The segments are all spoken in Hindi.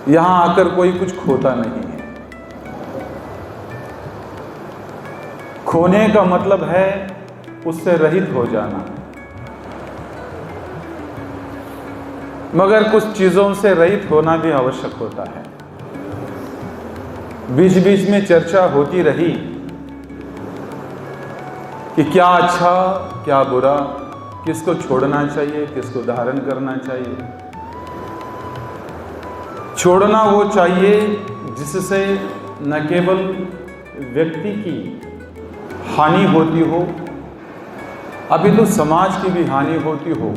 यहां आकर कोई कुछ खोता नहीं है। खोने का मतलब है उससे रहित हो जाना, मगर कुछ चीजों से रहित होना भी आवश्यक होता है। बीच बीच में चर्चा होती रही कि क्या अच्छा क्या बुरा, किसको छोड़ना चाहिए, किसको धारण करना चाहिए। छोड़ना वो चाहिए जिससे न केवल व्यक्ति की हानि होती हो, अपितु समाज की भी हानि होती हो।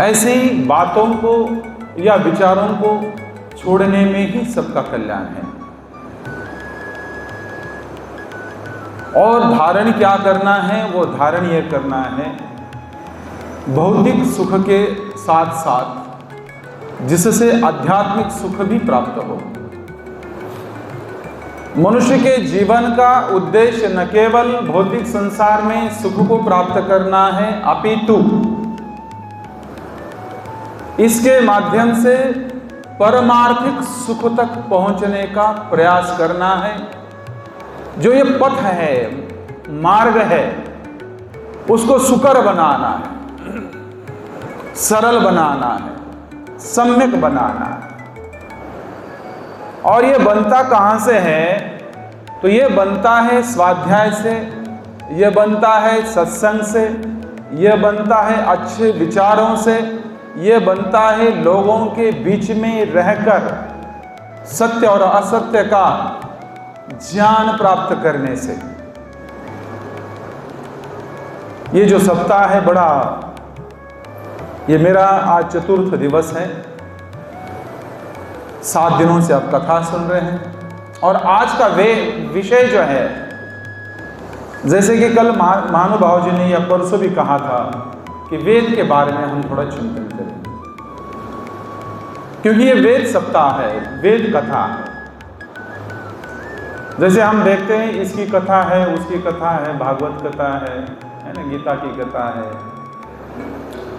ऐसी बातों को या विचारों को छोड़ने में ही सबका कल्याण है। और धारण क्या करना है? वो धारण यह करना है भौतिक सुख के साथ साथ जिससे आध्यात्मिक सुख भी प्राप्त हो। मनुष्य के जीवन का उद्देश्य न केवल भौतिक संसार में सुख को प्राप्त करना है, अपितु इसके माध्यम से परमार्थिक सुख तक पहुंचने का प्रयास करना है। जो ये पथ है, मार्ग है, उसको सुकर बनाना है, सरल बनाना है, सम्यक बनाना है। और ये बनता कहां से है? तो ये बनता है स्वाध्याय से, ये बनता है सत्संग से, ये बनता है अच्छे विचारों से, ये बनता है लोगों के बीच में रहकर सत्य और असत्य का ज्ञान प्राप्त करने से। ये जो सप्ताह है बड़ा, ये मेरा आज चतुर्थ दिवस है। 7 दिनों से आप कथा सुन रहे हैं और आज का विषय जो है, जैसे कि कल महानुभाव जी ने या परसों भी कहा था कि वेद के बारे में हम थोड़ा चिंतन करें, क्योंकि ये वेद सप्ताह है, वेद कथा है। जैसे हम देखते हैं इसकी कथा है, उसकी कथा है, भागवत कथा है ना, गीता की कथा है,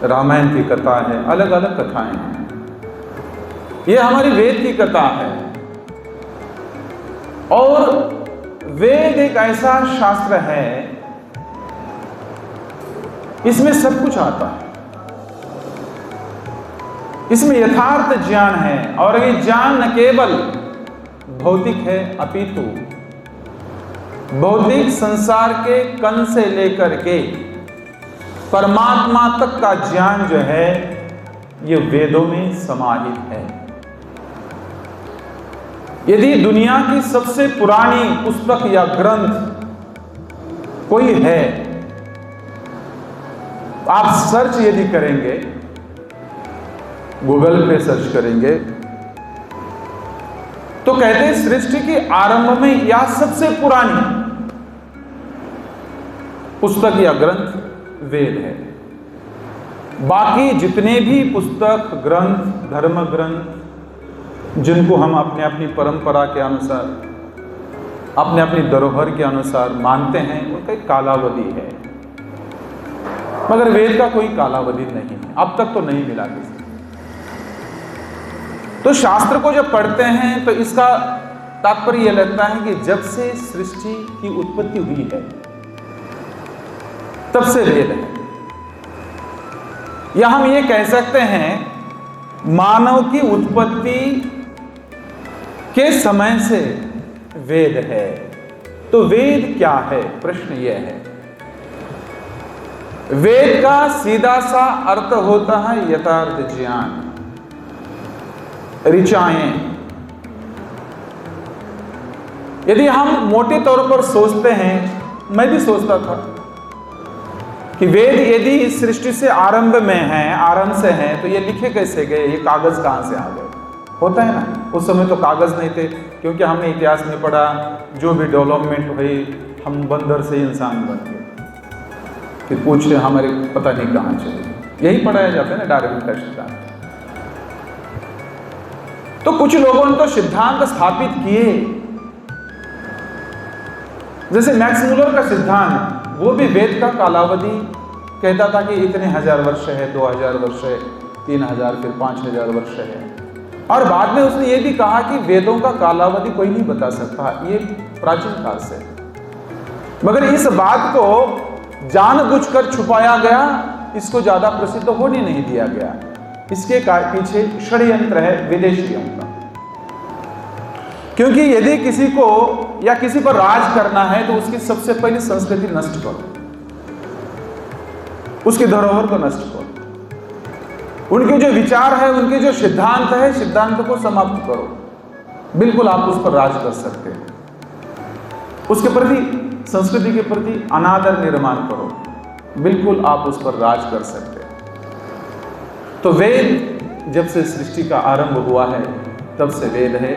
रामायण की कथा है, अलग अलग कथाएं हैं। ये हमारी वेद की कथा है। और वेद एक ऐसा शास्त्र है, इसमें सब कुछ आता है, इसमें यथार्थ ज्ञान है। और ये ज्ञान न केवल भौतिक है, अपितु भौतिक संसार के कण से लेकर के परमात्मा तक का ज्ञान जो है, ये वेदों में समाहित है। यदि दुनिया की सबसे पुरानी पुस्तक या ग्रंथ कोई है, आप सर्च यदि करेंगे, गूगल पे सर्च करेंगे, तो कहते हैं सृष्टि के आरंभ में या सबसे पुरानी पुस्तक या ग्रंथ वेद है। बाकी जितने भी पुस्तक, ग्रंथ, धर्म ग्रंथ, जिनको हम अपने अपनी परंपरा के अनुसार, अपने अपनी धरोहर के अनुसार मानते हैं, उनका एक कालावधि है। मगर वेद का कोई कालावधि नहीं है, अब तक तो नहीं मिला किसी। तो शास्त्र को जब पढ़ते हैं तो इसका तात्पर्य यह लगता है कि जब से सृष्टि की उत्पत्ति हुई है, तब से वेद है। या हम ये कह सकते हैं मानव की उत्पत्ति के समय से वेद है। तो वेद क्या है? प्रश्न यह है। वेद का सीधा सा अर्थ होता है यथार्थ ज्ञान, ऋचाएं। यदि हम मोटे तौर पर सोचते हैं, मैं भी सोचता था कि वेद यदि इस सृष्टि से आरंभ में है, आरंभ से है, तो ये लिखे कैसे गए, ये कागज कहां से आ गए? होता है ना, उस समय तो कागज नहीं थे, क्योंकि हमने इतिहास में पढ़ा जो भी डेवलपमेंट हुई, हम बंदर से इंसान बन गए, फिर पूछते हमारे पता नहीं कहां चले। यही पढ़ाया जाता है ना, डार्विन का सिद्धांत। तो कुछ लोगों ने तो सिद्धांत स्थापित किए, जैसे मैक्स मूलर का सिद्धांत, वो भी वेद का कालावधि कहता था कि इतने 1000 वर्ष है, 2000 वर्ष है, 3000 फिर 5000 वर्ष है। और बाद में उसने ये भी कहा कि वेदों का कालावधि कोई नहीं बता सकता, ये प्राचीन काल से। मगर इस बात को जानबूझकर छुपाया गया, इसको ज्यादा प्रसिद्ध होने नहीं दिया गया। इसके पीछे षड्यंत्र है विदेशियों का। क्योंकि यदि किसी को या किसी पर राज करना है तो उसकी सबसे पहले संस्कृति नष्ट करो, उसकी धरोहर को नष्ट करो, उनके जो विचार है, उनके जो सिद्धांत है, सिद्धांत को समाप्त करो। बिल्कुल आप उस पर राज कर सकते हैं। उसके प्रति, संस्कृति के प्रति अनादर निर्माण करो, बिल्कुल आप उस पर राज कर सकते हैं। तो वेद जब से सृष्टि का आरंभ हुआ है तब से वेद है।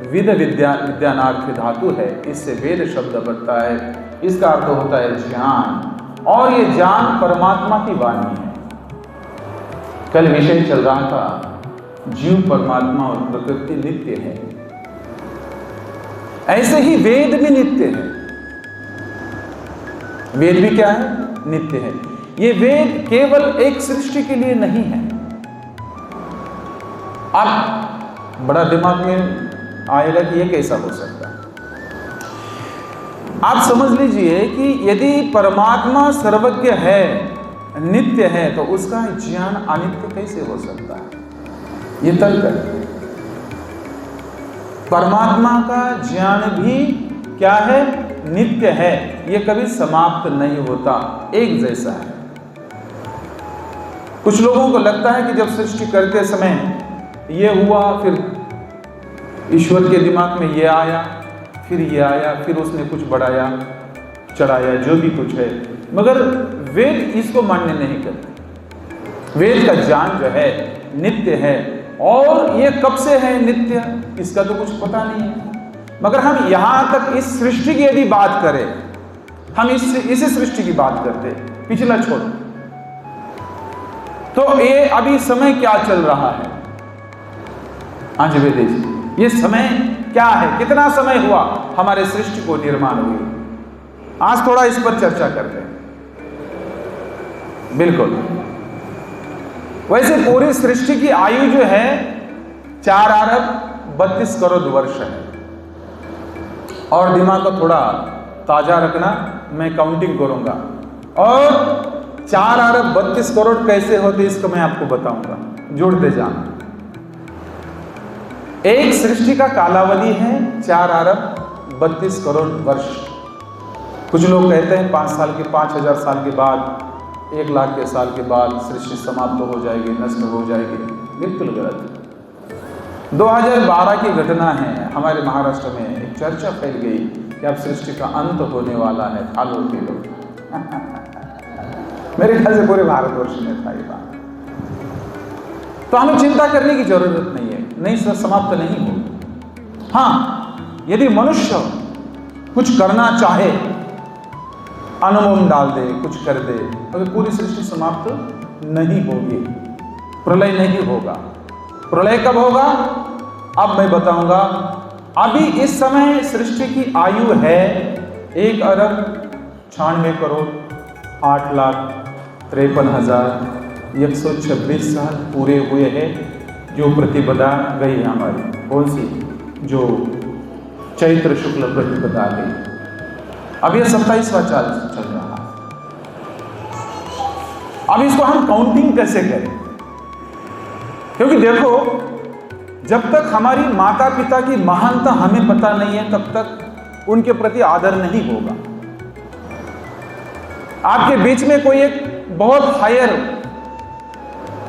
विद विद्यानार्थ धातु है, इससे वेद शब्द बनता है। इसका अर्थ होता है ज्ञान, और ये ज्ञान परमात्मा की वाणी है। कल विषय चल रहा था, जीव, परमात्मा और प्रकृति नित्य है। ऐसे ही वेद भी नित्य है। वेद भी क्या है? नित्य है। ये वेद केवल एक सृष्टि के लिए नहीं है। अब बड़ा दिमाग में आएगा कि ये कैसा हो सकता है। आप समझ लीजिए कि यदि परमात्मा सर्वज्ञ है, नित्य है, तो उसका ज्ञान अनित्य कैसे हो सकता है? ये तर्क है। परमात्मा का ज्ञान भी क्या है? नित्य है। ये कभी समाप्त नहीं होता, एक जैसा है। कुछ लोगों को लगता है कि जब सृष्टि करते समय ये हुआ, फिर ईश्वर के दिमाग में ये आया, फिर ये आया, फिर उसने कुछ बढ़ाया चढ़ाया, जो भी कुछ है। मगर वेद इसको मान्य नहीं करते। वेद का ज्ञान जो है नित्य है, और ये कब से है नित्य, इसका तो कुछ पता नहीं है। मगर हम यहां तक इस सृष्टि की यदि बात करें, हम इसी सृष्टि की बात करते, पिछला छोड़, तो ये अभी समय क्या चल रहा है? आज वेदेश ये समय क्या है? कितना समय हुआ हमारे सृष्टि को निर्माण हुई? आज थोड़ा इस पर चर्चा करते हैं। बिल्कुल। वैसे पूरी सृष्टि की आयु जो है 4 अरब 32 करोड़ वर्ष है। और दिमाग को थोड़ा ताजा रखना, मैं काउंटिंग करूंगा, और 4 अरब 32 करोड़ कैसे होते इसको मैं आपको बताऊंगा, जुड़ते जाना। एक सृष्टि का कालावधि है 4 अरब 32 करोड़ वर्ष। कुछ लोग कहते हैं 5 साल के 5000 साल के बाद, 1 लाख के साल के बाद सृष्टि समाप्त हो जाएगी, नष्ट हो जाएगी। बिल्कुल गलत। 2012 की घटना है, हमारे महाराष्ट्र में एक चर्चा फैल गई कि अब सृष्टि का अंत होने वाला है, खालो पी लो। मेरे ख्याल से पूरे भारतवर्ष में था ये बात। तो हमें चिंता करने की जरूरत नहीं है, नहीं सर, समाप्त नहीं हो। हाँ, यदि मनुष्य कुछ करना चाहे, अनुमोम डाल दे, कुछ कर दे, अगर पूरी सृष्टि समाप्त नहीं होगी, प्रलय नहीं होगा। प्रलय कब होगा? अब मैं बताऊंगा। अभी इस समय सृष्टि की आयु है 1 अरब 96 करोड़ 8 लाख 53,000 126 साल पूरे हुए हैं। जो प्रतिपदा गई है हमारी, कौन सी? जो चैत्र शुक्ल प्रतिपदा गई। अब ये 27वां चल रहा है। अब इसको हम काउंटिंग कैसे करें? क्योंकि देखो, जब तक हमारी माता पिता की महानता हमें पता नहीं है, तब तक उनके प्रति आदर नहीं होगा। आपके बीच में कोई एक बहुत हायर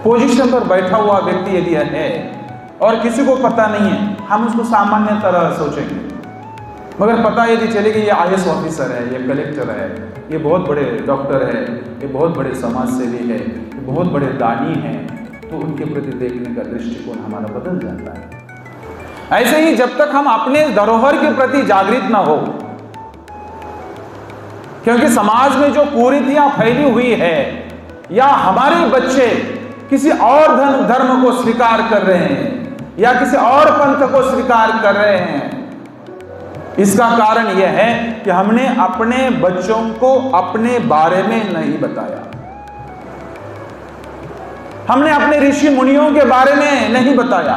पोजीशन पर बैठा हुआ व्यक्ति यदि है और किसी को पता नहीं है, हम उसको सामान्य तरह सोचेंगे। मगर पता यदि चले कि ये IAS ऑफिसर है, ये कलेक्टर है, ये बहुत बड़े डॉक्टर है, ये बहुत बड़े समाज सेवी है, ये बहुत बड़े दानी हैं, तो उनके प्रति देखने का दृष्टिकोण हमारा बदल जाता है। ऐसे ही जब तक हम अपने धरोहर के प्रति जागृत ना हो, क्योंकि समाज में जो कुरीतियां फैली हुई है, या हमारे बच्चे किसी और धर्म को स्वीकार कर रहे हैं, या किसी और पंथ को स्वीकार कर रहे हैं, इसका कारण यह है कि हमने अपने बच्चों को अपने बारे में नहीं बताया। हमने अपने ऋषि मुनियों के बारे में नहीं बताया।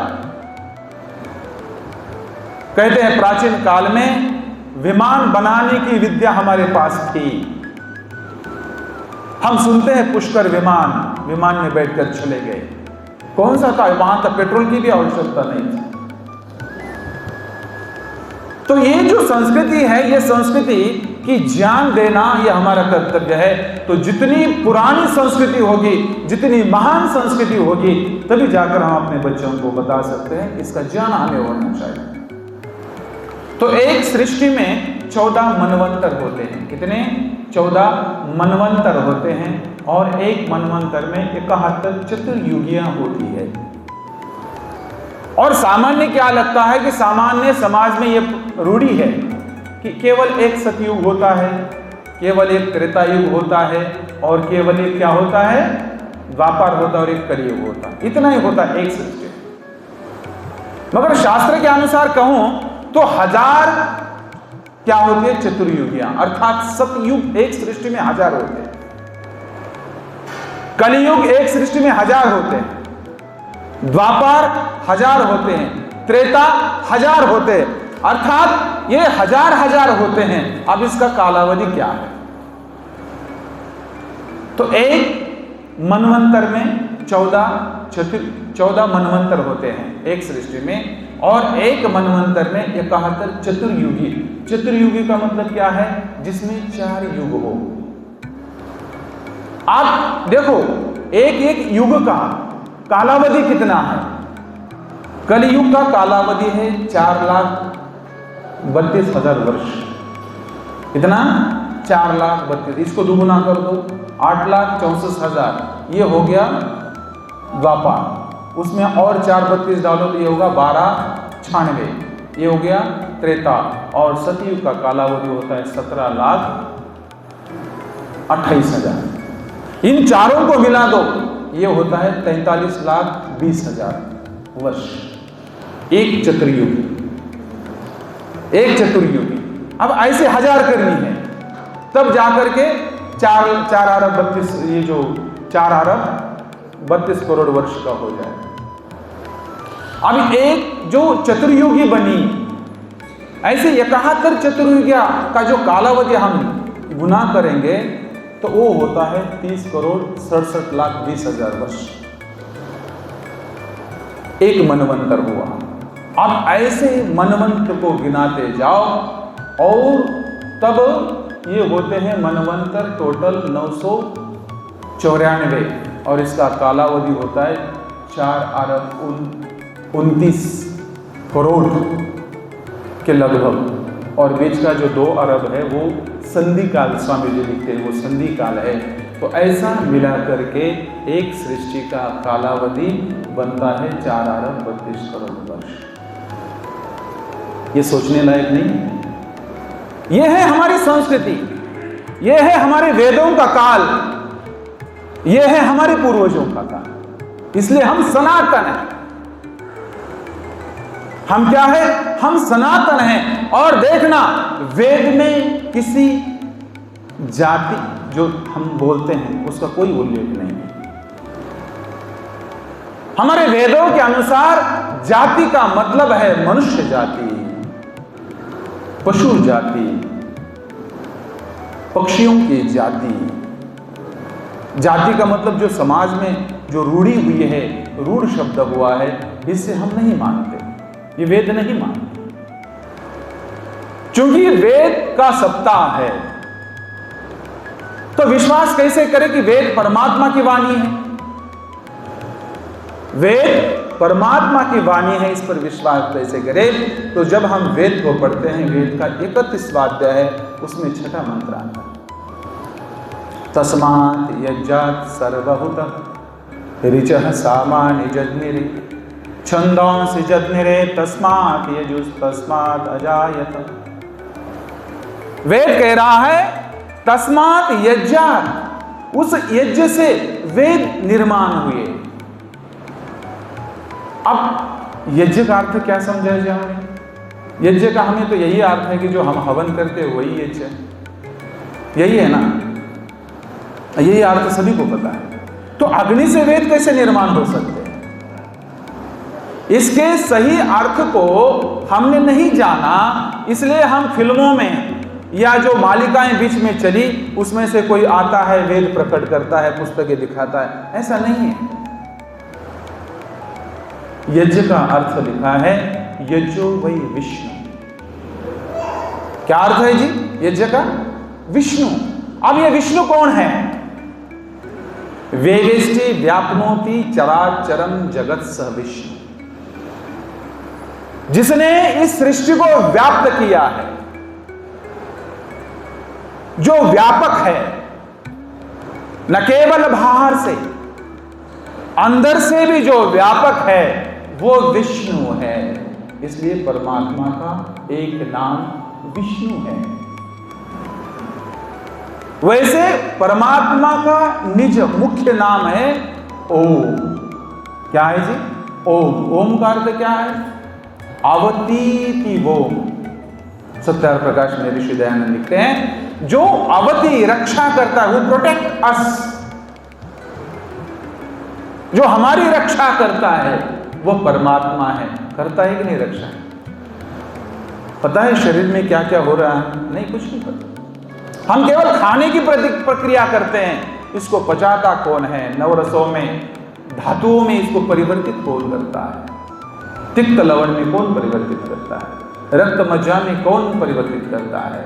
कहते हैं प्राचीन काल में विमान बनाने की विद्या हमारे पास थी। हम सुनते हैं पुष्कर विमान में बैठकर चले गए। कौन सा था? वहां तक पेट्रोल की भी आवश्यकता नहीं थी। तो ये जो संस्कृति है, ये संस्कृति की ज्ञान देना ये हमारा कर्तव्य है। तो जितनी पुरानी संस्कृति होगी, जितनी महान संस्कृति होगी, तभी जाकर हम अपने बच्चों को बता सकते हैं। इसका ज्ञान हमें होना चाहिए। तो एक सृष्टि में 14 मनवंतर होते हैं। कितने? 14 मनवंतर होते हैं। और एक मनवंतर में 71 चतुर्युगियां होती है। और सामान्य क्या लगता है कि सामान्य समाज में यह रूढ़ी है कि केवल एक सतयुग होता है, केवल एक त्रेता युग होता है, और केवल एक क्या होता है? द्वापर होता है, और एक कलियुग होता है। इतना ही होता है एक सृष्टि। मगर शास्त्र के अनुसार कहूं तो 1000 क्या होती है? चतुर्युगियां, अर्थात सतयुग एक सृष्टि में 1000 होते हैं, कलियुग एक सृष्टि में 1000 होते हैं, द्वापर 1000 होते हैं, त्रेता 1000 होते हैं, अर्थात ये 1000 होते हैं। अब इसका कालावधि क्या है? तो एक मनवंतर में 14 मनवंतर होते हैं एक सृष्टि में, और एक मनवंतर में 71 चतुर्युगी। चतुर्युगी का मतलब क्या है? जिसमें 4 युग हो। आप देखो, एक युग का कालावधि कितना है? कलियुग का कालावधि है 4,32,000 वर्ष। कितना? 4,32,000। इसको दुगुना कर दो, 8,64,000। ये हो गया द्वापर। उसमें और 4,32 डालो तो ये होगा 12,96। ये हो गया त्रेता। और सतयुग का कालावधि होता है 17,28,000। इन चारों को मिला दो, ये होता है 43,20,000 वर्ष। एक चतुर्युगी। अब ऐसे 1000 करनी है, तब जाकर के 4 अरब 32, ये जो 4 अरब 32 करोड़ वर्ष का हो जाए। अब एक जो चतुर्युगी बनी, ऐसे 71 चतुर्युगिया का जो कालावधि हम गुना करेंगे तो वो होता है 30,67,20,000 वर्ष। एक मनवंतर हुआ। अब ऐसे मनवंतर को गिनाते जाओ, और तब ये होते हैं मनवंतर टोटल 994, और इसका कालावधि होता है 4 अरब 29 करोड़ के लगभग। और बीच का जो 2 अरब है वो संधि काल, स्वामी जी लिखते हैं वो संधि काल है। तो ऐसा मिला करके एक सृष्टि का कालावधि बनता है 4 अरब 32 करोड़ वर्ष। ये सोचने लायक नहीं? ये है हमारी संस्कृति, ये है हमारे वेदों का काल, ये है हमारे पूर्वजों का काल। इसलिए हम सनातन हैं। हम क्या है? हम सनातन हैं। और देखना, वेद में किसी जाति जो हम बोलते हैं उसका कोई उल्लेख नहीं है। हमारे वेदों के अनुसार जाति का मतलब है मनुष्य जाति, पशु जाति, पक्षियों की जाति। जाति का मतलब जो समाज में जो रूढ़ी हुई है, रूढ़ शब्द हुआ है, इससे हम नहीं मानते, ये वेद नहीं मानते। क्योंकि वेद का सप्ताह है, तो विश्वास कैसे करें कि वेद परमात्मा की वाणी है? वेद परमात्मा की वाणी है, इस पर विश्वास कैसे करें? तो जब हम वेद को पढ़ते हैं, वेद का 31 वाद्य है, उसमें 6ठा मंत्र आता है, तस्मात् यज्जात् सर्वभूतम् ऋचः सामानि जज्ञिरे छंदोंसि जज्ञिरे तस्मात् यजुस्तस्मात् अजायत। वेद कह रहा है तस्मात् यज्जात्, उस यज्ञ से वेद निर्माण हुए। अब यज्ञ का अर्थ क्या समझा जाए? यज्ञ का हमें तो यही अर्थ है कि जो हम हवन करते हैं वही यज्ञ है, यही है ना? यही अर्थ सभी को पता है। तो अग्नि से वेद कैसे निर्माण हो सकते हैं? इसके सही अर्थ को हमने नहीं जाना, इसलिए हम फिल्मों में या जो मालिकाएं बीच में चली उसमें से कोई आता है, वेद प्रकट करता है, पुस्तकें दिखाता है, ऐसा नहीं है। यज्ञ का अर्थ लिखा है यज्ञो वै विष्णु। क्या अर्थ है जी यज्ञ का? विष्णु। अब ये विष्णु कौन है? वेवेष्टि व्याप्नोति चराचरम जगत सह विष्णु, जिसने इस सृष्टि को व्याप्त किया है, जो व्यापक है, न केवल बाहर से, अंदर से भी जो व्यापक है वो विष्णु है। इसलिए परमात्मा का एक नाम विष्णु है। वैसे परमात्मा का निज मुख्य नाम है ओम। क्या है जी? ओम। ओम का अर्थ क्या है? अवतीति ओम। सत्यार प्रकाश में ऋषि दयानंद लिखते हैं, जो अवती रक्षा करता है, वो प्रोटेक्ट अस, जो हमारी रक्षा करता है वो परमात्मा है। करता है कि नहीं रक्षा? पता है शरीर में क्या क्या हो रहा है? नहीं, कुछ नहीं पता। हम केवल खाने की प्रक्रिया करते हैं। इसको पचाता कौन है? नवरसों में, धातुओं में इसको परिवर्तित कौन करता है? तिक्त लवण में कौन परिवर्तित करता है? रक्त मज्जा में कौन परिवर्तित करता है?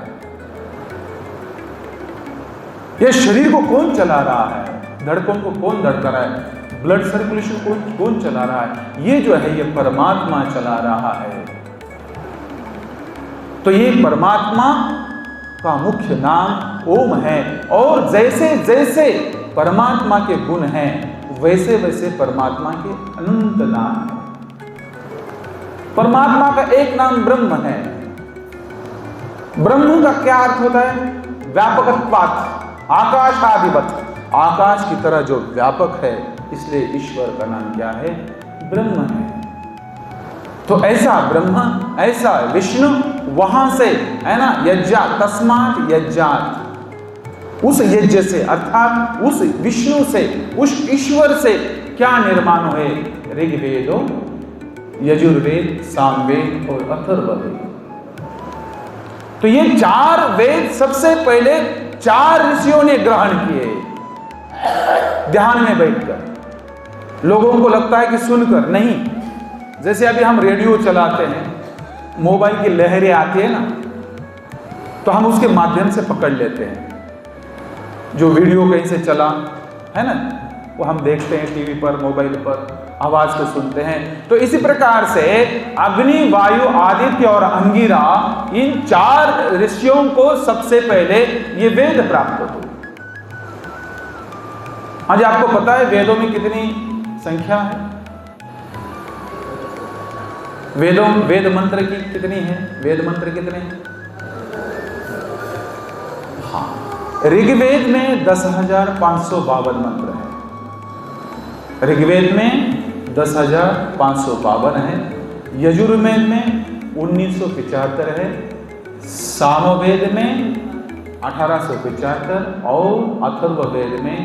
यह शरीर को कौन चला रहा है? धड़कन को कौन धड़का रहा है? ब्लड सर्कुलेशन कौन चला रहा है? ये जो है ये परमात्मा चला रहा है। तो ये परमात्मा का मुख्य नाम ओम है। और जैसे जैसे परमात्मा के गुण हैं वैसे वैसे परमात्मा के अनंत नाम है। परमात्मा का एक नाम ब्रह्म है। ब्रह्म का क्या अर्थ होता है? व्यापकत्वात्, आकाशादिवत्, आकाश की तरह जो व्यापक है, इसलिए ईश्वर का नाम क्या है? ब्रह्म है। तो ऐसा ब्रह्म, ऐसा विष्णु, वहां से है ना, यज्ञा तस्मात् यज्ञात्, उस यज्ञ से अर्थात उस विष्णु से, उस ईश्वर से क्या निर्माण हुए? ऋग्वेदो, यजुर्वेद, सामवेद और अथर्ववेद। तो ये चार वेद सबसे पहले चार ऋषियों ने ग्रहण किए ध्यान में बैठकर। लोगों को लगता है कि सुनकर नहीं, जैसे अभी हम रेडियो चलाते हैं, मोबाइल की लहरें आती है ना, तो हम उसके माध्यम से पकड़ लेते हैं। जो वीडियो कहीं से चला है ना, वो हम देखते हैं टीवी पर, मोबाइल पर, आवाज को सुनते हैं। तो इसी प्रकार से अग्नि, वायु, आदित्य और अंगिरा, इन चार ऋषियों को सबसे पहले ये वेद प्राप्त हुए। आज आपको पता है वेदों में कितनी संख्या है? वेद मंत्र की कितनी है? वेद मंत्र कितने हैं? हाँ, ऋग्वेद में 10,552 मंत्र हैं। ऋग्वेद में 10,552 है। यजुर्वेद में 1975 है। सामवेद में 1875 और अथर्ववेद में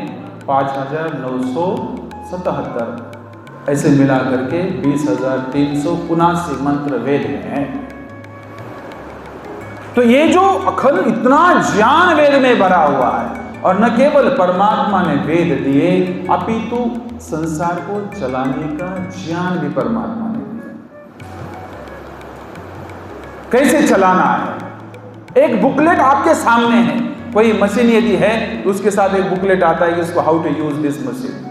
5,977। ऐसे मिला करके 20,379 मंत्र वेद में है। तो ये जो अखंड इतना ज्ञान वेद में भरा हुआ है, और न केवल परमात्मा ने वेद दिए, अपितु संसार को चलाने का ज्ञान भी परमात्मा ने दिया। कैसे चलाना है? एक बुकलेट आपके सामने है। कोई मशीन यदि है तो उसके साथ एक बुकलेट आता है कि उसको how to use this machine.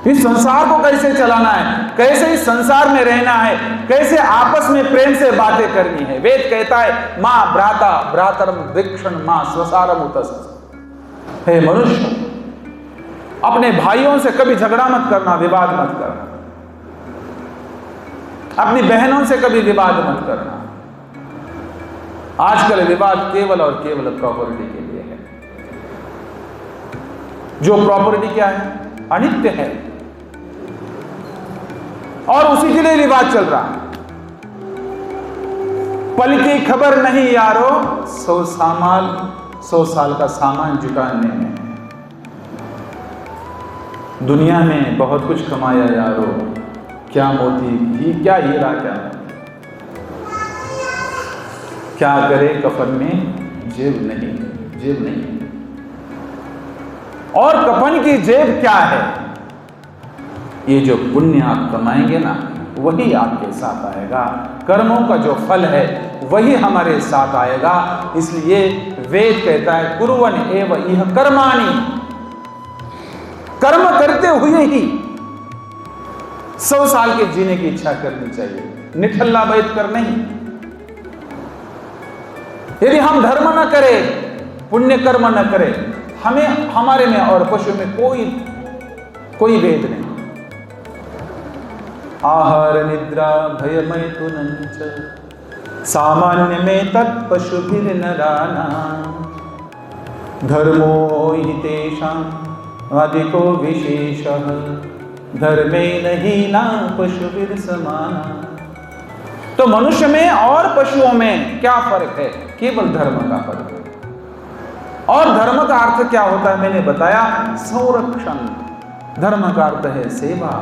इस संसार को कैसे चलाना है, कैसे इस संसार में रहना है, कैसे आपस में प्रेम से बातें करनी है। वेद कहता है मां भ्राता भ्रातरम दीक्षण मां स्वसारम उतस। हे मनुष्य, अपने भाइयों से कभी झगड़ा मत करना, विवाद मत करना। अपनी बहनों से कभी विवाद मत करना। आजकल विवाद केवल और केवल प्रॉपर्टी के लिए है। जो प्रॉपर्टी क्या है? अनित्य है, और उसी के लिए विवाद चल रहा है। पल की खबर नहीं यारो, 100 साल का सामान जुटाने में। दुनिया में बहुत कुछ कमाया यारो, क्या मोती घी क्या हीरा क्या मोती, क्या करे कफन में जेब नहीं। और कफन की जेब क्या है? ये जो पुण्य आप कमाएंगे ना, वही आपके साथ आएगा। कर्मों का जो फल है वही हमारे साथ आएगा। इसलिए वेद कहता है कुर्वन् एव इह कर्माणि, कर्म करते हुए ही 100 साल के जीने की इच्छा करनी चाहिए, निठल्ला बैठ कर नहीं। यदि हम धर्म न करें, पुण्य कर्म न करें, हमें हमारे में और पशु में कोई भेद नहीं। आहार निद्रा भय मैथुनं सामान्य में तत्पशुभिर्नराणां धर्मो हि तेषाम् अधिको विशेषः धर्मेण हीना पशुभिर्समाना। तो मनुष्य में और पशुओं में क्या फर्क है? केवल धर्म का फर्क है। और धर्म का अर्थ क्या होता है मैंने बताया, संरक्षण। धर्म का अर्थ है सेवा,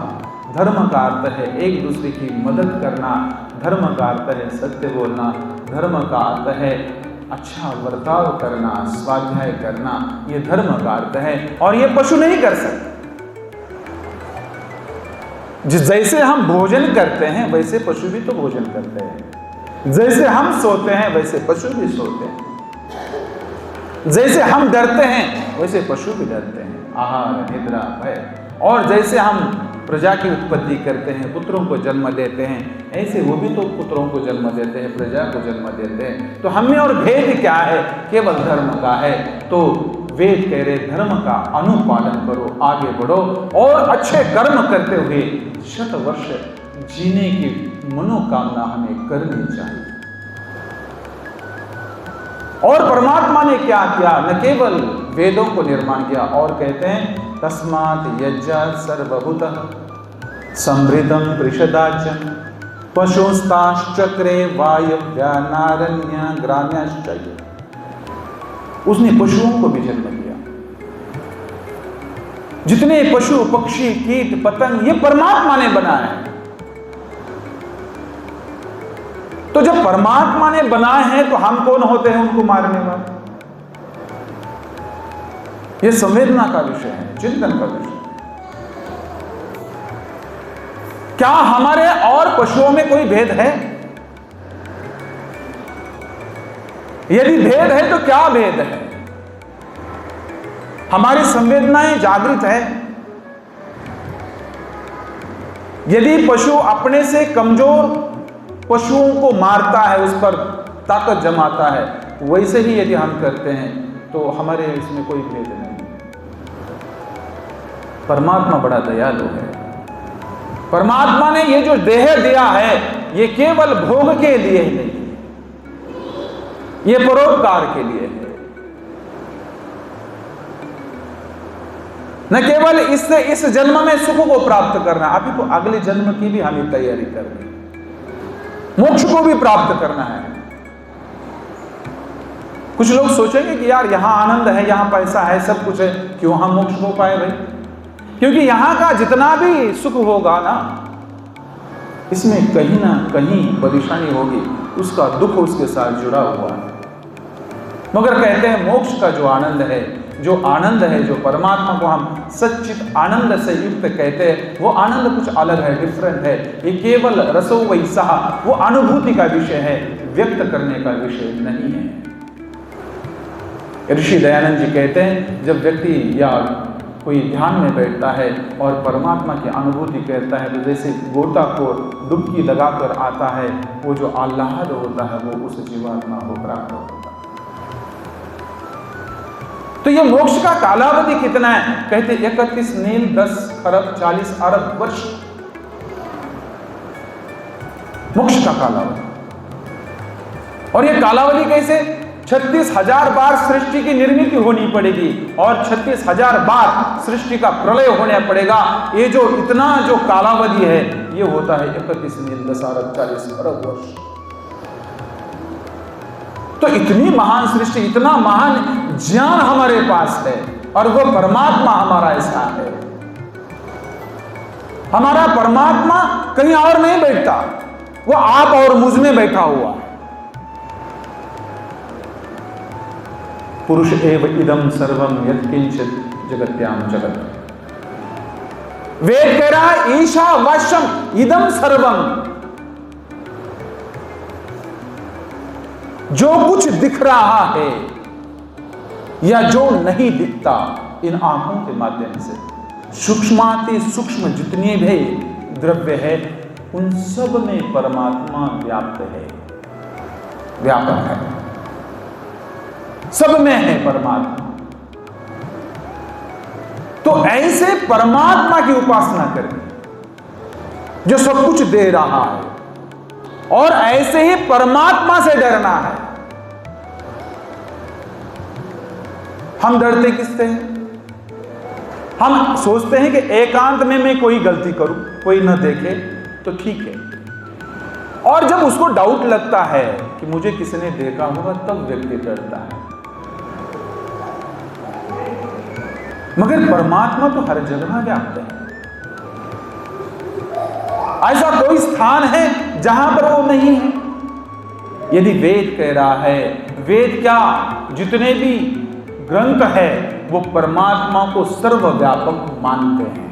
धर्म का अर्थ है एक दूसरे की मदद करना, धर्म का अर्थ है सत्य बोलना, धर्म का अर्थ है अच्छा बर्ताव करना, स्वाध्याय करना, ये धर्म का अर्थ है। और ये पशु नहीं कर सकते। जैसे हम भोजन करते हैं वैसे पशु भी तो भोजन करते हैं, जैसे हम सोते हैं वैसे पशु भी सोते हैं, जैसे हम डरते हैं वैसे पशु भी डरते हैं। आहार निद्रा भय। और जैसे हम प्रजा की उत्पत्ति करते हैं, पुत्रों को जन्म देते हैं, ऐसे वो भी तो पुत्रों को जन्म देते हैं, प्रजा को जन्म देते हैं। तो हमें और भेद क्या है? केवल धर्म का है। तो वेद कह रहे धर्म का अनुपालन करो, आगे बढ़ो और अच्छे कर्म करते हुए 100 वर्ष जीने की मनोकामना हमें करनी चाहिए। और परमात्मा ने क्या किया? न केवल वेदों को निर्माण किया और कहते हैं तस्मात् यज्ञात् सर्वभूतः समृद्धं पृषदाच्यं पशुस्ताश्चक्रे वायव्या नारण्या ग्राम्याश्च। उसने पशुओं को भी जन्म दिया। जितने पशु पक्षी कीट पतंग ये परमात्मा ने बनाए हैं। तो जब परमात्मा ने बनाए हैं तो हम कौन होते हैं उनको मारने वाले? ये संवेदना का विषय है, चिंतन का विषय। क्या हमारे और पशुओं में कोई भेद है? यदि भेद है तो क्या भेद है? हमारी संवेदनाएं जागृत है। यदि पशु अपने से कमजोर पशुओं को मारता है, उस पर ताकत जमाता है, वैसे ही यदि हम करते हैं तो हमारे इसमें कोई भेद नहीं। परमात्मा बड़ा दयालु है। परमात्मा ने ये जो देह दिया है ये केवल भोग के लिए ही नहीं, ये परोपकार के लिए है। न केवल इससे इस जन्म में सुख को प्राप्त करना, अभी तो अगले जन्म की भी हमें तैयारी करनी, मोक्ष को भी प्राप्त करना है। कुछ लोग सोचेंगे कि यार यहां आनंद है, यहां पैसा है, सब कुछ है, क्यों हम मोक्ष को पाए भाई? क्योंकि यहां का जितना भी सुख होगा ना, इसमें कहीं ना कहीं परेशानी होगी, उसका दुख उसके साथ जुड़ा हुआ है। मगर कहते हैं मोक्ष का जो आनंद है, जो परमात्मा को हम सच्चित आनंद से युक्त कहते हैं, वो आनंद कुछ अलग है, डिफरेंट है। ये केवल रसो वैसा, वो अनुभूति का विषय है, व्यक्त करने का विषय नहीं है। ऋषि दयानंद जी कहते हैं जब व्यक्ति या कोई ध्यान में बैठता है और परमात्मा की अनुभूति करता है, तो जैसे गोता को डुबकी लगाकर आता है, वो जो आह्लाद होता है वो उस जीवात्मा को प्राप्त होता है। तो ये मोक्ष का कालावधि कितना है? कहते 31 नील 10 खरब 40 अरब वर्ष मोक्ष का कालावधि। और ये कालावधि कैसे? 36,000 बार सृष्टि की निर्मिति होनी पड़ेगी और 36,000 बार सृष्टि का प्रलय होना पड़ेगा। ये जो इतना जो कालावधि है ये होता है 31 नील 10 अरब 40 अरब वर्ष। तो इतनी महान सृष्टि, इतना महान ज्ञान हमारे पास है और वो परमात्मा हमारा ऐसा है। हमारा परमात्मा कहीं और नहीं बैठता, वो आप और मुझ में बैठा हुआ है। पुरुष एव इदम सर्वम यत्किंचित जगत्याम जगत। वेद कह रहा है ईशावास्यम इदम सर्वम, जो कुछ दिख रहा है या जो नहीं दिखता, इन आंखों के माध्यम से सूक्ष्माति सूक्ष्म जितने भी द्रव्य है उन सब में परमात्मा व्याप्त है, व्यापक है, सब में है परमात्मा। तो ऐसे परमात्मा की उपासना करनी जो सब कुछ दे रहा है, और ऐसे ही परमात्मा से डरना है। हम डरते किससे हैं? हम सोचते हैं कि एकांत में मैं कोई गलती करूं, कोई न देखे तो ठीक है, और जब उसको डाउट लगता है कि मुझे किसने देखा होगा तब व्यक्ति डरता है। मगर परमात्मा तो हर जगह व्याप्त है। ऐसा कोई स्थान है जहां पर वो नहीं है? यदि वेद कह रहा है, वेद क्या जितने भी ग्रंथ है वो परमात्मा को सर्वव्यापक मानते हैं,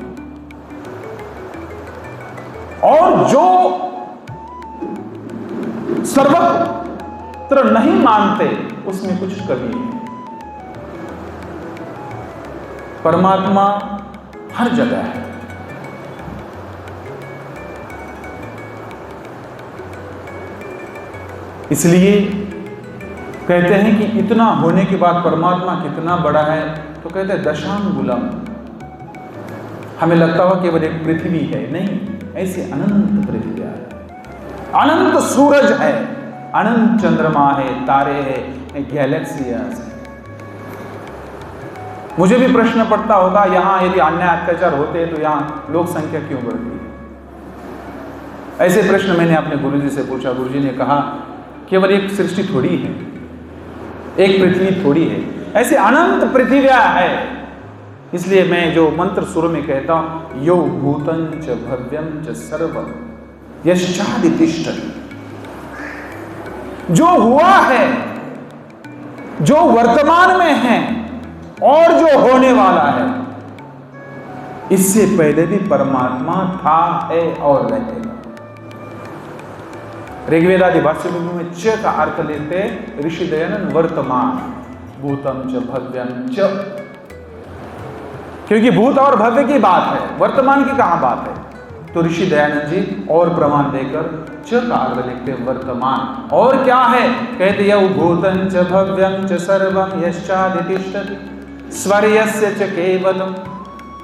और जो सर्वत्र नहीं मानते उसमें कुछ कमी है। परमात्मा हर जगह है। इसलिए कहते हैं कि इतना होने के बाद परमात्मा कितना बड़ा है, तो कहते हैं दशांगुलम। हमें लगता हो केवल एक पृथ्वी है, नहीं, ऐसे अनंत पृथ्वी है, अनंत सूरज है, अनंत चंद्रमा है, तारे हैं, गैलेक्सियाज है। मुझे भी प्रश्न पड़ता होगा, यहां यदि अन्याय अत्याचार होते तो यहां लोक संख्या क्यों बढ़ती? ऐसे प्रश्न मैंने अपने गुरुजी से पूछा। गुरुजी ने कहा केवल एक सृष्टि थोड़ी है, एक पृथ्वी थोड़ी है, ऐसे अनंत पृथ्वियां है। इसलिए मैं जो मंत्र सुर में कहता हूं, यो भूतं च भव्यं च सर्वं यश्चादितिष्ठति, जो हुआ है, जो वर्तमान में है और जो होने वाला है, इससे पहले भी परमात्मा था, है और रहेगा। ऋग्वेदादि भाष्य में च का अर्थ लेते ऋषि दयानंद वर्तमान भूतम च भव्यम च, क्योंकि भूत और भव्य की बात है, वर्तमान की कहां बात है? तो ऋषि दयानंद जी और प्रमाण देकर च का अर्थ लिखते वर्तमान। और क्या है? कहते यौ भूतं च भव्यं च सर्वं यश्चादितिष्ठति स्वर्यस्य च केवलम,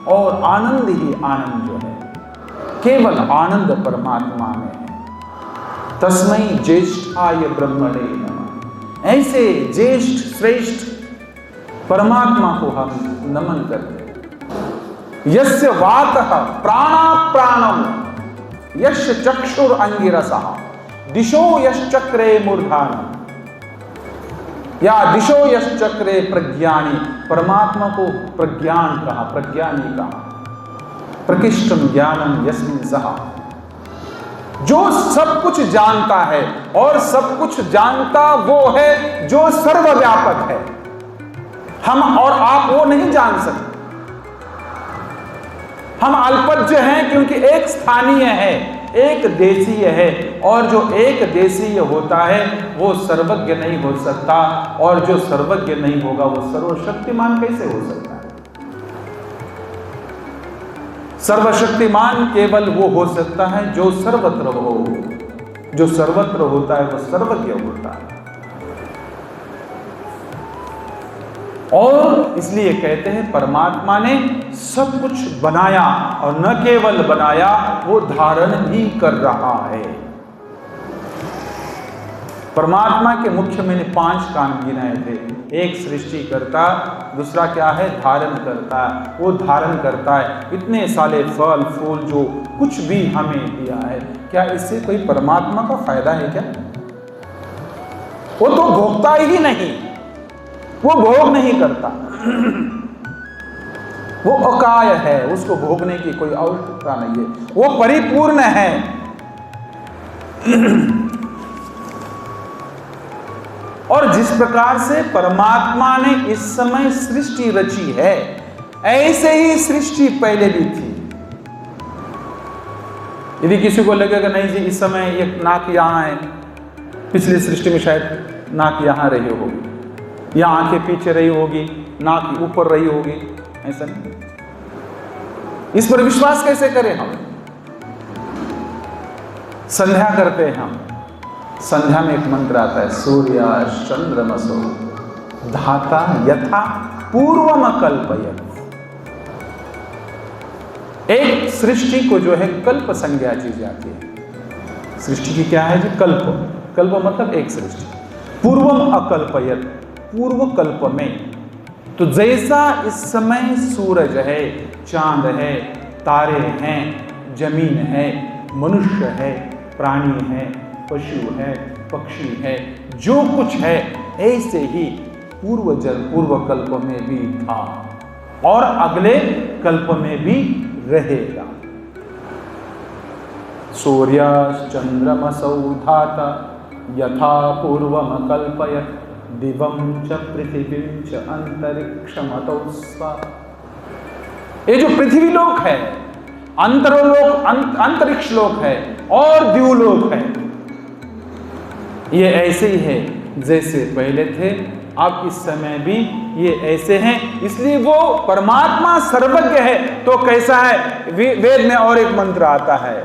और आनंद ही आनंद जो है, केवल आनंद परमात्मा में है। तस्मै ज्येष्ठाय ब्रह्मणे नमः। ऐसे ज्येष्ठ श्रेष्ठ परमात्मा को हम नमन करते हैं। यस्य वातः प्राणा प्राणम यस्य चक्षुर अंगिरसः दिशो यश्चक्रे मूर्धानम्, या दिशो यश्चक्रे प्रज्ञानी। परमात्मा को प्रज्ञान कहा, प्रज्ञानी कहा। प्रकृष्टम ज्ञानम यस्मिन् सः, जो सब कुछ जानता है, और सब कुछ जानता वो है जो सर्वव्यापक है। हम और आप वो नहीं जान सकते। हम अल्पज्य हैं क्योंकि एक स्थानीय है, एक देशीय है, और जो एक देशीय होता है वो सर्वज्ञ नहीं हो सकता, और जो सर्वज्ञ नहीं होगा वो सर्वशक्तिमान कैसे हो सकता है? सर्वशक्तिमान केवल वो हो सकता है जो सर्वत्र हो, जो सर्वत्र होता है वो सर्वज्ञ होता है। और इसलिए कहते हैं परमात्मा ने सब कुछ बनाया, और न केवल बनाया, वो धारण भी कर रहा है। परमात्मा के मुख्य मैंने 5 काम गिनाए थे। एक सृष्टि करता, दूसरा क्या है? धारण करता। वो धारण करता है इतने सारे फल फूल जो कुछ भी हमें दिया है, क्या इससे कोई परमात्मा का फायदा है क्या? वो तो भोगता ही नहीं, वो भोग नहीं करता। वो अकाय है, उसको भोगने की कोई आवश्यकता नहीं है, वो परिपूर्ण है। और जिस प्रकार से परमात्मा ने इस समय सृष्टि रची है, ऐसे ही सृष्टि पहले भी थी। यदि किसी को लगेगा नहीं जी इस समय ये नाक यहां है, पिछली सृष्टि में शायद नाक यहां रही होगी, या आंखें पीछे रही होगी, नाक ऊपर रही होगी, ऐसा नहीं। इस पर विश्वास कैसे करें हम? संध्या करते हैं हम, संध्या में एक मंत्र आता है, सूर्याश्चंद्रमसो धाता यथा पूर्वम कल्पयत्। एक सृष्टि को जो है कल्प संज्ञा दी जाती है। सृष्टि की क्या है जी? कल्प। कल्प मतलब एक सृष्टि। पूर्वम अकल्पयत्, पूर्व कल्प में। तो जैसा इस समय सूरज है, चांद है, तारे हैं, जमीन है, मनुष्य है, प्राणी है, पशु है, पक्षी है, जो कुछ है, ऐसे ही पूर्व कल्प में भी था और अगले कल्प में भी रहेगा। सूर्याश्चंद्रमसौ धाता यथा पूर्वम कल्पयत् दिवं च पृथिवीं च अंतरिक्षमतो स्वा। ये जो पृथ्वी लोक है, अंतरलोक, अंतरिक्ष लोक है और द्युलोक है, ये ऐसे ही है जैसे पहले थे, अब इस समय भी ये ऐसे हैं। इसलिए वो परमात्मा सर्वज्ञ है। तो कैसा है? वेद में और एक मंत्र आता है,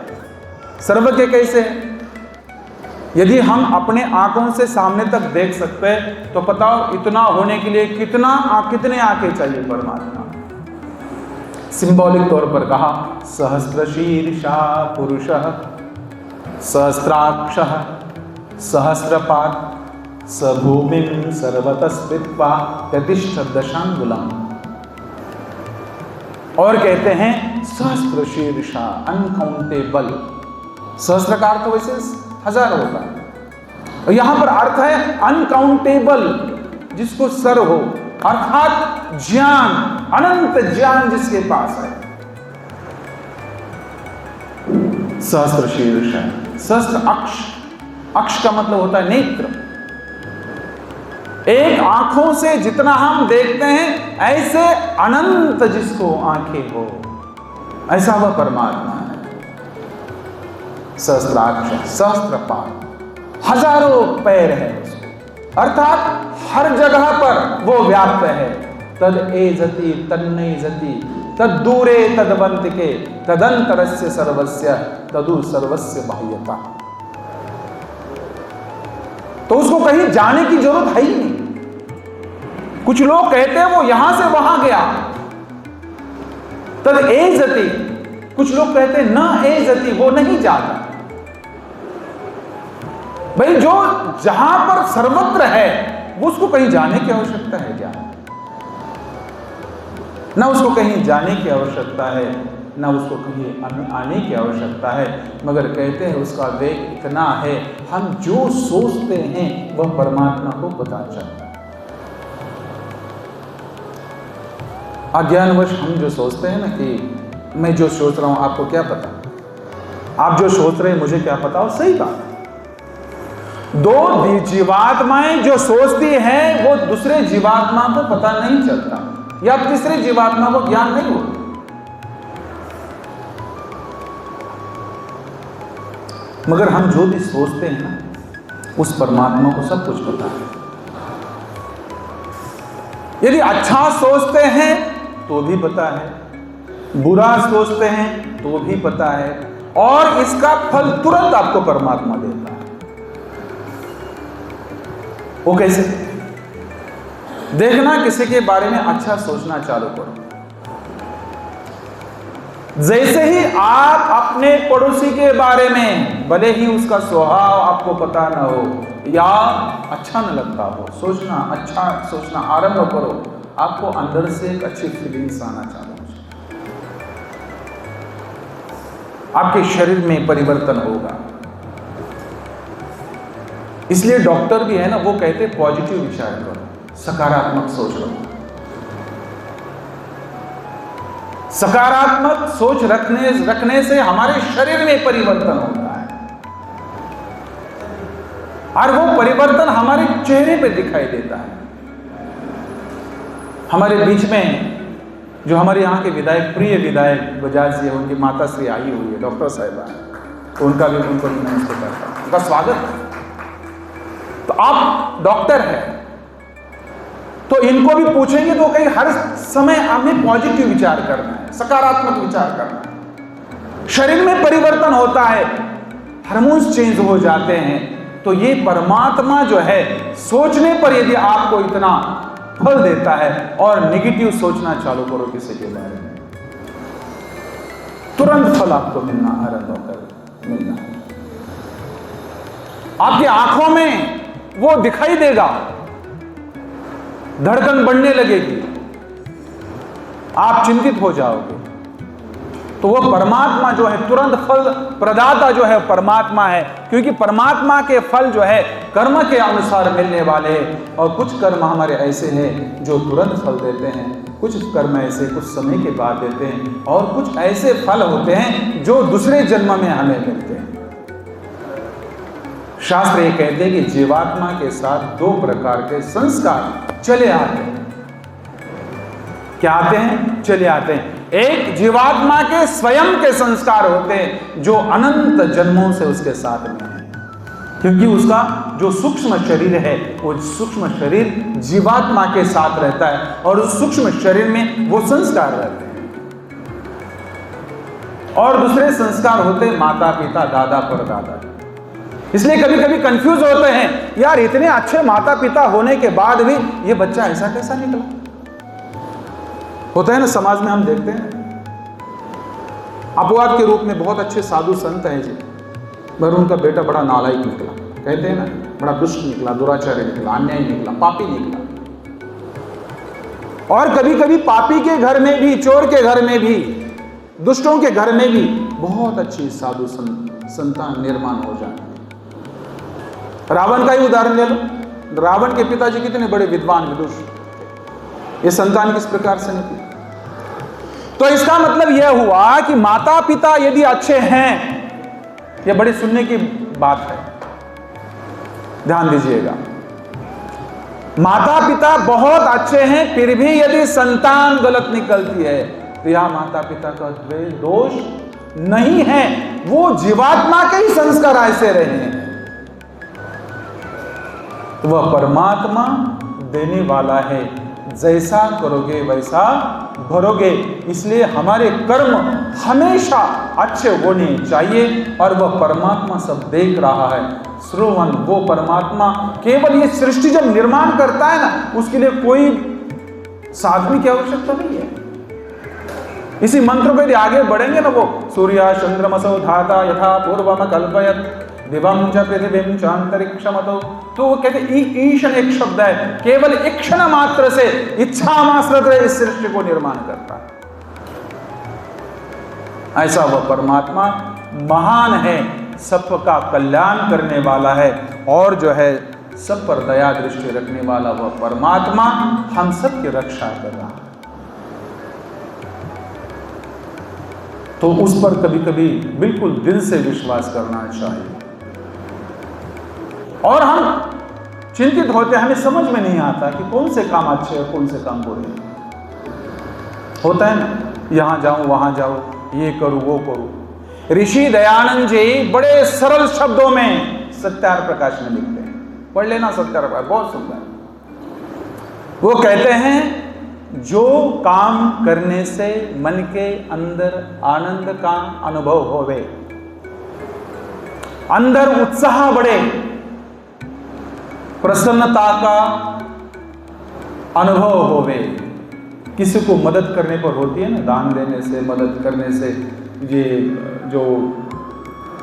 सर्वज्ञ कैसे है? यदि हम अपने आंखों से सामने तक देख सकते हैं तो बताओ इतना होने के लिए कितने आंखें चाहिए परमात्मा? सिंबॉलिक तौर पर कहा, सहस्रशीर्षा पुरुषः सहस्राक्षः सहस्रपाद स भूमिं सर्वतः स्थित्वा प्रतिष्ठत् दशांगुलम्। और कहते हैं सहस्रशीर्षा, अनकाउंटेबल। सहस्रकार तो वैसे 1000 होगा, और यहां पर अर्थ है अनकाउंटेबल, जिसको सर हो, अर्थात ज्ञान, अनंत ज्ञान जिसके पास है। सहस्रशीर्ष, सहस्र अक्ष, अक्ष का मतलब होता है नेत्र। एक आंखों से जितना हम देखते हैं, ऐसे अनंत जिसको आंखें हो, ऐसा वह परमात्मा है। सहस्राक्ष, सहस्त्रपाद, हजारों पैर है उसको, अर्थात हर जगह पर वो व्याप्त है। तद एजति तन्नेजति तद दूरे तदवंतिके तदंतरस्य सर्वस्य तदु सर्वस्य बाह्यता। तो उसको कहीं जाने की जरूरत है ही नहीं। कुछ लोग कहते हैं वो यहां से वहां गया, तद एजति। कुछ लोग कहते हैं न एजति, वो नहीं जाता। भाई जो जहां पर सर्वत्र है, वो उसको कहीं जाने की आवश्यकता है क्या? ना उसको कहीं जाने की आवश्यकता है, ना उसको कहीं आने की आवश्यकता है, मगर कहते हैं उसका वेग इतना है, हम जो सोचते हैं वह परमात्मा को पता चलता है। अज्ञानवश हम जो सोचते हैं ना कि मैं जो सोच रहा हूं आपको क्या पता, आप जो सोच रहे हैं मुझे क्या पता, और सही बात है। दो जीवात्माएं जो सोचती हैं वो दूसरे जीवात्मा को पता नहीं चलता, या तीसरे जीवात्मा को ज्ञान नहीं होता। मगर हम जो भी सोचते हैं ना, उस परमात्मा को सब कुछ पता है। यदि अच्छा सोचते हैं तो भी पता है, बुरा सोचते हैं तो भी पता है, और इसका फल तुरंत आपको परमात्मा देता है। वो कैसे? देखना, किसी के बारे में अच्छा सोचना चालू करो। जैसे ही आप अपने पड़ोसी के बारे में, भले ही उसका स्वभाव आपको पता ना हो या अच्छा न लगता हो, अच्छा सोचना आरंभ करो, आपको अंदर से एक अच्छी फीलिंग्स आना चालू हो, आपके शरीर में परिवर्तन होगा। इसलिए डॉक्टर भी है ना, वो कहते हैं पॉजिटिव विचार करो, सकारात्मक सोच लो। सकारात्मक सोच रखने से हमारे शरीर में परिवर्तन होता है, और वो परिवर्तन हमारे चेहरे पे दिखाई देता है। हमारे बीच में जो हमारे यहाँ के विधायक, प्रिय विधायक बजाज जी, उनकी माता श्री आई हुई है, डॉक्टर साहिबा, उनको भी नमस्ते करता हूं, उनका स्वागत है। तो आप डॉक्टर हैं, तो इनको भी पूछेंगे तो कहीं हर समय हमें पॉजिटिव विचार करना है, सकारात्मक विचार करना है। शरीर में परिवर्तन होता है, हार्मोन्स चेंज हो जाते हैं। तो ये परमात्मा जो है, सोचने पर यदि आपको इतना फल देता है और नेगेटिव सोचना चालू करो किसी के बारे में, तुरंत फल आपको मिलना आरंभ होकर मिलना है। आपकी आंखों में वो दिखाई देगा, धड़कन बढ़ने लगेगी, आप चिंतित हो जाओगे। तो वो परमात्मा जो है, तुरंत फल प्रदाता जो है परमात्मा है, क्योंकि परमात्मा के फल जो है कर्म के अनुसार मिलने वाले हैं। और कुछ कर्म हमारे ऐसे हैं जो तुरंत फल देते हैं, कुछ कर्म ऐसे कुछ समय के बाद देते हैं, और कुछ ऐसे फल होते हैं जो दूसरे जन्म में हमें मिलते हैं। शास्त्र ये कहते हैं कि जीवात्मा के साथ दो प्रकार के संस्कार चले आते हैं। क्या आते हैं? चले आते हैं। एक जीवात्मा के स्वयं के संस्कार होते हैं जो अनंत जन्मों से उसके साथ में है, क्योंकि उसका जो सूक्ष्म शरीर है, वो सूक्ष्म शरीर जीवात्मा के साथ रहता है, और उस सूक्ष्म शरीर में वो संस्कार रहते हैं। और दूसरे संस्कार होते हैं माता पिता, दादा परदादा। इसलिए कभी कभी कंफ्यूज होते हैं, यार इतने अच्छे माता पिता होने के बाद भी ये बच्चा ऐसा कैसा निकला। होता है ना, समाज में हम देखते हैं, अपवाद के रूप में बहुत अच्छे साधु संत हैं जी, मगर उनका बेटा बड़ा नालायक निकला, कहते हैं ना, बड़ा दुष्ट निकला, दुराचारी निकला, अन्याय निकला, पापी निकला। और कभी कभी पापी के घर में भी, चोर के घर में भी, दुष्टों के घर में भी बहुत अच्छी साधु संतान निर्माण हो जाती है। रावण का ही उदाहरण ले लो, रावण के पिताजी कितने बड़े विद्वान विदुष, ये संतान किस प्रकार से निकली। तो इसका मतलब यह हुआ कि माता पिता यदि अच्छे हैं, यह बड़ी सुनने की बात है, ध्यान दीजिएगा। माता पिता बहुत अच्छे हैं, फिर भी यदि संतान गलत निकलती है तो यह माता पिता का दोष नहीं है, वो जीवात्मा के ही संस्कार ऐसे रहे हैं। वह परमात्मा देने वाला है, जैसा करोगे वैसा भरोगे। इसलिए हमारे कर्म हमेशा अच्छे होने चाहिए, और वह परमात्मा सब देख रहा है। श्रोवन, वो परमात्मा केवल ये सृष्टि जब निर्माण करता है ना, उसके लिए कोई साधन की आवश्यकता नहीं है। इसी मंत्र पे यदि आगे बढ़ेंगे ना, वो सूर्य चंद्रमसो धाता यथा पूर्वम कल्पयत दिवं च पृथिवीं च अंतरिक्षमतो, तो वो कहते ईशन एक शब्द है, केवल एक क्षण मात्र से इच्छा मात्र इस सृष्टि को निर्माण करता है। ऐसा वह परमात्मा महान है, सबका कल्याण करने वाला है, और जो है सब पर दया दृष्टि रखने वाला वह परमात्मा हम सब की रक्षा कर रहा है। तो उस पर कभी कभी बिल्कुल दिल से विश्वास करना चाहिए। और हम चिंतित होते हैं, हमें समझ में नहीं आता कि कौन से काम अच्छे हैं, कौन से काम बुरे हैं। होता है ना, यहां जाऊं वहां जाऊं, ये करूं वो करूं। ऋषि दयानंद जी बड़े सरल शब्दों में सत्यार प्रकाश में लिखते हैं, पढ़ लेना सत्यार प्रकाश, बहुत सुंदर। वो कहते हैं, जो काम करने से मन के अंदर आनंद का अनुभव होवे, अंदर उत्साह बढ़े, प्रसन्नता का अनुभव होवे। किसी को मदद करने पर होती है ना, दान देने से, मदद करने से, ये जो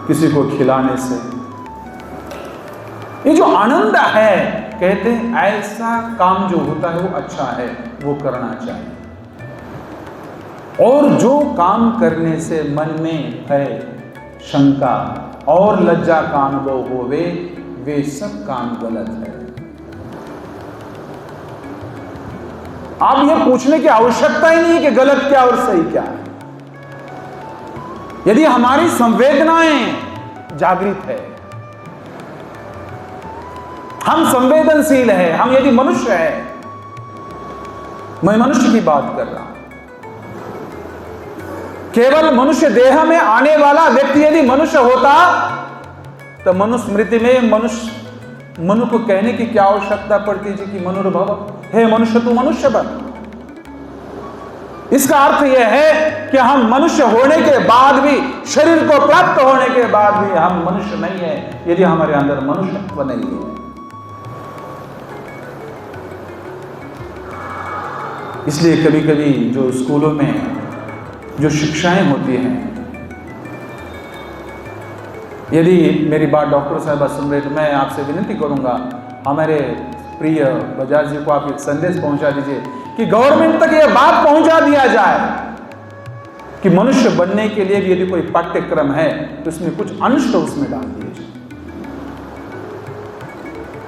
किसी को खिलाने से, ये जो आनंद है, कहते हैं ऐसा काम जो होता है वो अच्छा है, वो करना चाहिए। और जो काम करने से मन में है शंका और लज्जा का अनुभव होवे, वे सब काम गलत है। आप ये पूछने की आवश्यकता ही नहीं है कि गलत क्या और सही क्या है। यदि हमारी संवेदनाएं जागृत है, हम संवेदनशील है, हम यदि मनुष्य है, मैं मनुष्य की बात कर रहा हूं, केवल मनुष्य देह में आने वाला व्यक्ति यदि मनुष्य होता तो मनुस्मृति में मनु को कहने की क्या आवश्यकता पड़ती जी कि मनुर्भव, हे मनुष्य तू मनुष्य बन। इसका अर्थ यह है कि हम मनुष्य होने के बाद भी, शरीर को प्राप्त होने के बाद भी हम मनुष्य नहीं है यदि हमारे अंदर मनुष्यत्व नहीं है। इसलिए कभी कभी जो स्कूलों में जो शिक्षाएं होती हैं, यदि मेरी बात डॉक्टर साहब सुन रहे तो मैं आपसे विनती करूंगा, हमारे प्रिय बजाज जी को आप एक संदेश पहुंचा दीजिए कि गवर्नमेंट तक यह बात पहुंचा दिया जाए कि मनुष्य बनने के लिए भी यदि कोई पाठ्यक्रम है तो इसमें कुछ अंश तो उसमें डाल दिए जाए,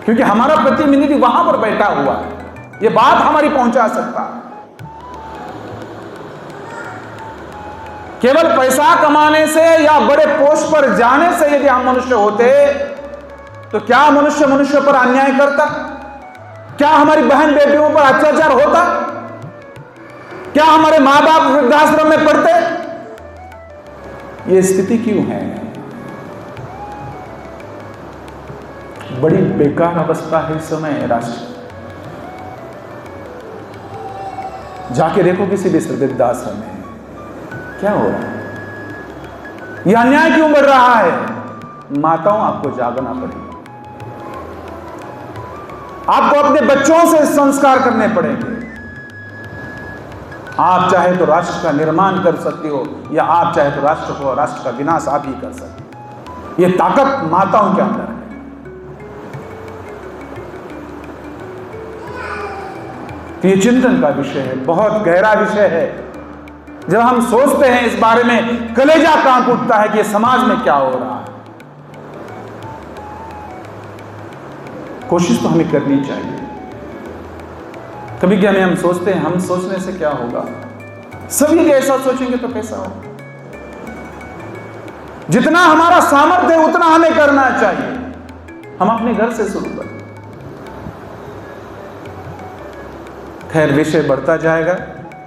क्योंकि हमारा प्रतिनिधि वहां पर बैठा हुआ है, यह बात हमारी पहुंचा सकता है। केवल पैसा कमाने से या बड़े पोस्ट पर जाने से यदि हम मनुष्य होते तो क्या मनुष्य पर अन्याय करता? क्या हमारी बहन बेटियों पर अत्याचार होता? क्या हमारे मां बाप वृद्धाश्रम में पड़ते? ये स्थिति क्यों है? बड़ी बेकार अवस्था है इस समय राष्ट्र। जाके देखो किसी भी वृद्धाश्रम में क्या हो रहा है, यह अन्याय क्यों बढ़ रहा है? माताओं, आपको जागना पड़ेगा, आपको अपने बच्चों से संस्कार करने पड़ेंगे। आप चाहे तो राष्ट्र का निर्माण कर सकते हो, या आप चाहे तो राष्ट्र का विनाश आप ही कर सकते हो। यह ताकत माताओं के अंदर है। तो ये चिंतन का विषय है, बहुत गहरा विषय है। जब हम सोचते हैं इस बारे में, कलेजा कांप उठता है कि समाज में क्या हो रहा है। कोशिश तो हमें करनी चाहिए। कभी क्या हम सोचते हैं, हम सोचने से क्या होगा? सब यदि ऐसा सोचेंगे तो कैसा होगा? जितना हमारा सामर्थ्य है उतना हमें करना चाहिए। हम अपने घर से शुरू करें। खैर, विषय बढ़ता जाएगा,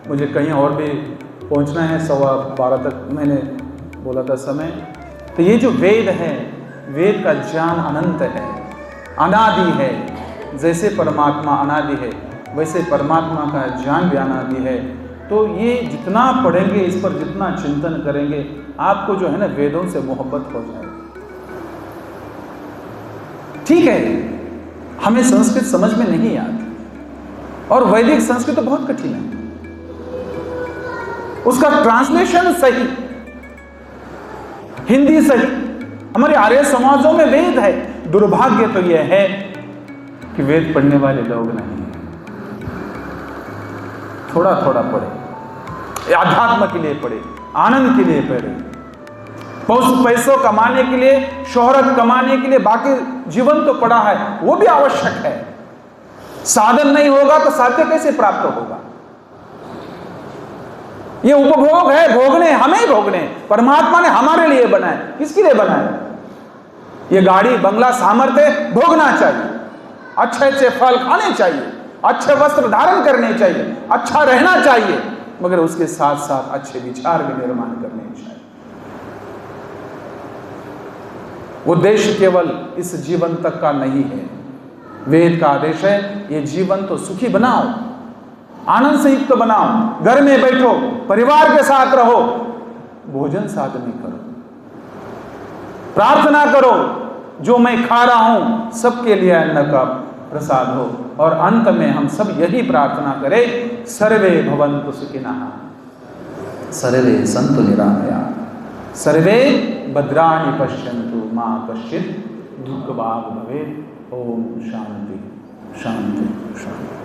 मुझे कहीं और भी पहुंचना है। 12:15 तक मैंने बोला था समय। तो ये जो वेद है, वेद का ज्ञान अनंत है, अनादि है। जैसे परमात्मा अनादि है, वैसे परमात्मा का ज्ञान भी अनादि है। तो ये जितना पढ़ेंगे, इस पर जितना चिंतन करेंगे, आपको जो है ना वेदों से मोहब्बत हो जाएगी। ठीक है, हमें संस्कृत समझ में नहीं आती, और वैदिक संस्कृत तो बहुत कठिन है। उसका ट्रांसलेशन सही, हिंदी सही। हमारे आर्य समाजों में वेद है। दुर्भाग्य तो यह है कि वेद पढ़ने वाले लोग नहीं हैं। थोड़ा थोड़ा पढ़े, आध्यात्म के लिए पढ़े, आनंद के लिए पढ़े, पैसों कमाने के लिए, शोहरत कमाने के लिए बाकी जीवन तो पड़ा है, वो भी आवश्यक है। साधन नहीं होगा तो साध्य कैसे प्राप्त होगा? ये उपभोग है, भोगने, हमें भोगने। परमात्मा ने हमारे लिए बनाए, किसके लिए बनाए? ये गाड़ी बंगला सामर्थ्य भोगना चाहिए, अच्छे अच्छे फल खाने चाहिए, अच्छे वस्त्र धारण करने चाहिए, अच्छा रहना चाहिए, मगर उसके साथ साथ अच्छे विचार भी निर्माण करने चाहिए। उद्देश्य केवल इस जीवन तक का नहीं है। वेद का आदेश है, ये जीवन तो सुखी बनाओ, आनंद से युक्त बनाओ, घर में बैठो, परिवार के साथ रहो, भोजन साथ में करो, प्रार्थना करो, जो मैं खा रहा हूं सबके लिए अन्न का प्रसाद हो। और अंत में हम सब यही प्रार्थना करें, सर्वे भवन्तु सुखिनः, सर्वे सन्तु निरामयाः, सर्वे भद्राणि पश्यन्तु मा कश्चित् दुःखभाग् भवेत्। ओम शांति शांति शांति।